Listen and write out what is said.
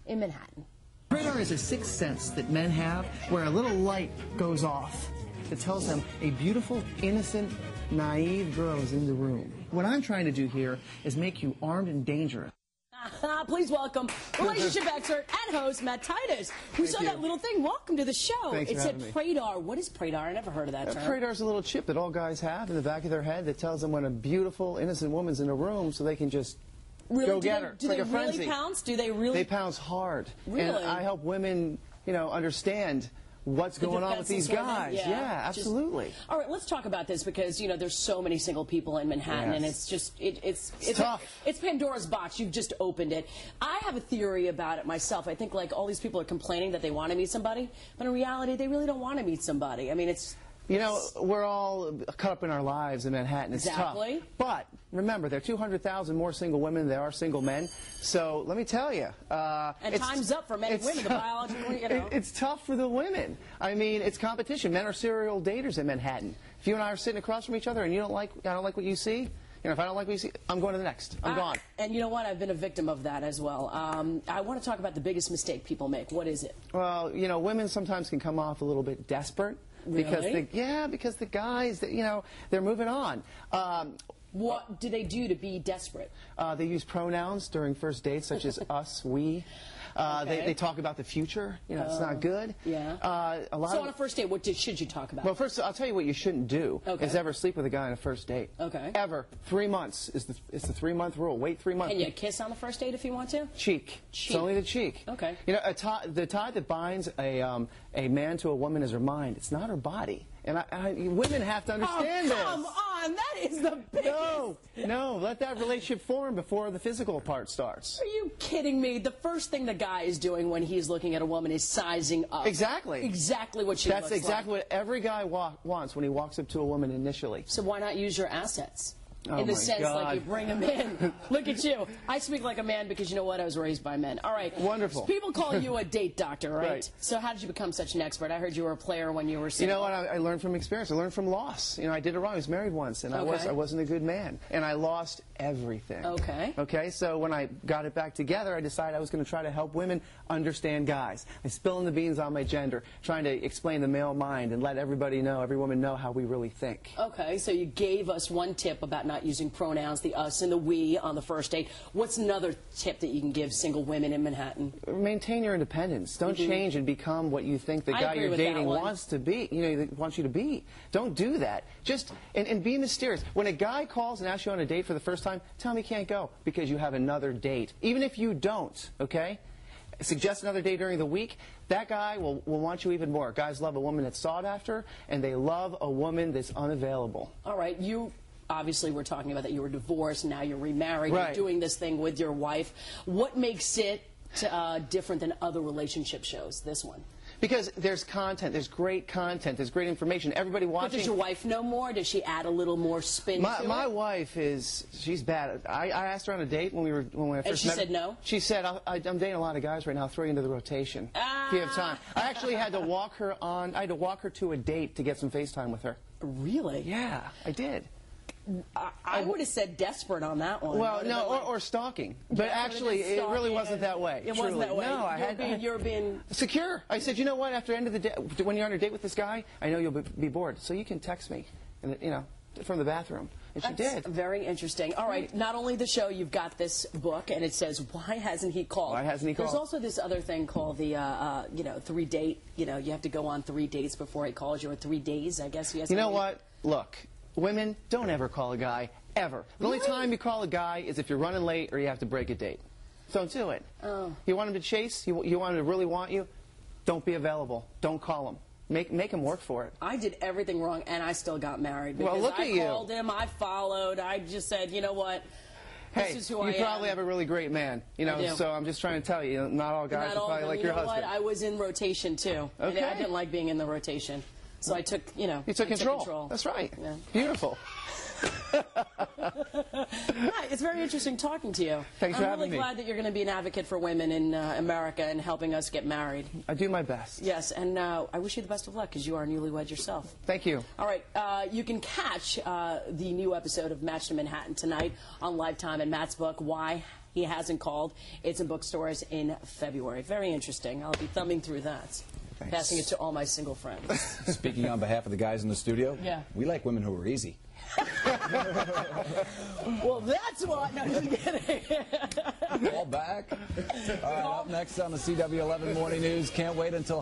in Manhattan. Radar is a sixth sense that men have where a little light goes off that tells them a beautiful, innocent, naive girl is in the room. What I'm trying to do here is make you armed and dangerous. Please welcome relationship expert and host Matt Titus. We saw that little thing. Welcome to the show. Thanks it for said having me. Pradar. What is Pradar? I never heard of that term. Pradar is a little chip that all guys have in the back of their head that tells them when a beautiful, innocent woman's in a room so they can just go get her. Do it's they like a really frenzy. pounce? Do they really? They pounce hard. Really? And I help women, understand what's going on with these guys. Yeah, absolutely. All right, let's talk about this because, there's so many single people in Manhattan, and it's just, it's tough. It's Pandora's box. You've just opened it. I have a theory about it myself. I think, like, all these people are complaining that they want to meet somebody, but in reality, they really don't want to meet somebody. I mean, it's... we're all caught up in our lives in Manhattan. It's tough. But remember, there are 200,000 more single women than there are single men. So let me tell you. And time's up for men and women. The biological, It's tough for the women. I mean, it's competition. Men are serial daters in Manhattan. If you and I are sitting across from each other and I don't like what you see, if I don't like what you see, I'm going to the next. I'm gone. And you know what? I've been a victim of that as well. I want to talk about the biggest mistake people make. What is it? Well, women sometimes can come off a little bit desperate. Really? Because the guys, they're moving on. What do they do to be desperate? They use pronouns during first dates, such as us, we. They talk about the future. It's not good. Yeah. So on a first date, what should you talk about? Well, first, I'll tell you what you shouldn't do is ever sleep with a guy on a first date. Okay. Ever. 3 months is the 3-month rule. Wait 3 months. Can you kiss on the first date if you want to? Cheek. It's only the cheek. Okay. The tie that binds a man to a woman is her mind. It's not her body. And women have to understand this. Come on, that is the biggest. No, let that relationship form before the physical part starts. Are you kidding me? The first thing the guy is doing when he's looking at a woman is sizing up. Exactly. Exactly what she looks like. That's exactly what every guy wants when he walks up to a woman initially. So why not use your assets? Oh in the sense, God. like, you bring them in. Look at you. I speak like a man because, you know what, I was raised by men. All right. Wonderful. So people call you a date doctor, right? Right. So how did you become such an expert? I heard you were a player when you were single. You know what? I learned from experience. I learned from loss. I did it wrong. I was married once, and I wasn't a good man. And I lost everything. Okay. Okay? So when I got it back together, I decided I was going to try to help women understand guys. I spilling the beans on my gender, trying to explain the male mind and let everybody know, every woman know how we really think. Okay, so you gave us one tip about not using pronouns, the us and the we on the first date. What's another tip that you can give single women in Manhattan? Maintain your independence. Don't change and become what you think the guy you're dating wants to be. Wants you to be. Don't do that. Just and be mysterious. When a guy calls and asks you on a date for the first time, tell him he can't go because you have another date. Even if you don't, okay? Suggest another day during the week, that guy will want you even more. Guys love a woman that's sought after, and they love a woman that's unavailable. All right, you obviously were talking about that you were divorced, now you're remarried, right. You're doing this thing with your wife. What makes it different than other relationship shows, this one? Because there's content, there's great content, there's great information. Everybody watching. But does your wife know more? Does she add a little more spin to it? My wife she's bad. I asked her on a date when I first met her. And she said no? She said, I'm dating a lot of guys right now. I'll throw you into the rotation if you have time. I actually had to walk her to a date to get some FaceTime with her. Really? Yeah, I did. I would have said desperate on that one. Well, no, or stalking. But actually, it really wasn't that way. It wasn't that way. No, you're being secure. I said, you know what? After the end of the day, when you're on a date with this guy, I know you'll be bored, so you can text me, and from the bathroom. And she did. Very interesting. All right. Not only the show, you've got this book, and it says, "Why hasn't he called?" Why hasn't he called? There's also this other thing called the, 3-date. You have to go on 3 dates before he calls you, or 3 days, I guess. You know what? Look. Women, don't ever call a guy, ever. The only time you call a guy is if you're running late or you have to break a date. Don't do it. Oh. You want him to chase? You want him to really want you? Don't be available. Don't call him. Make him work for it. I did everything wrong, and I still got married. Well, look at you. I called him, I followed, I just said, you know what? Hey, this is who I am. You probably have a really great man, so I'm just trying to tell you, not all guys are probably like your husband. You know what? I was in rotation, too. Okay. I didn't like being in the rotation. So I took, You took control. That's right. Yeah. Beautiful. It's very interesting talking to you. Thanks for having me. I'm really glad that you're going to be an advocate for women in America and helping us get married. I do my best. Yes, and I wish you the best of luck because you are newlywed yourself. Thank you. All right, you can catch the new episode of Matched in Manhattan tonight on Lifetime and Matt's book, Why He hasn't called. It's in bookstores in February. Very interesting. I'll be thumbing through that. Thanks. Passing it to all my single friends. Speaking on behalf of the guys in the studio, yeah, we like women who are easy. Well, that's what. No, just kidding. All back. All right, up next on the CW11 Morning News. Can't wait until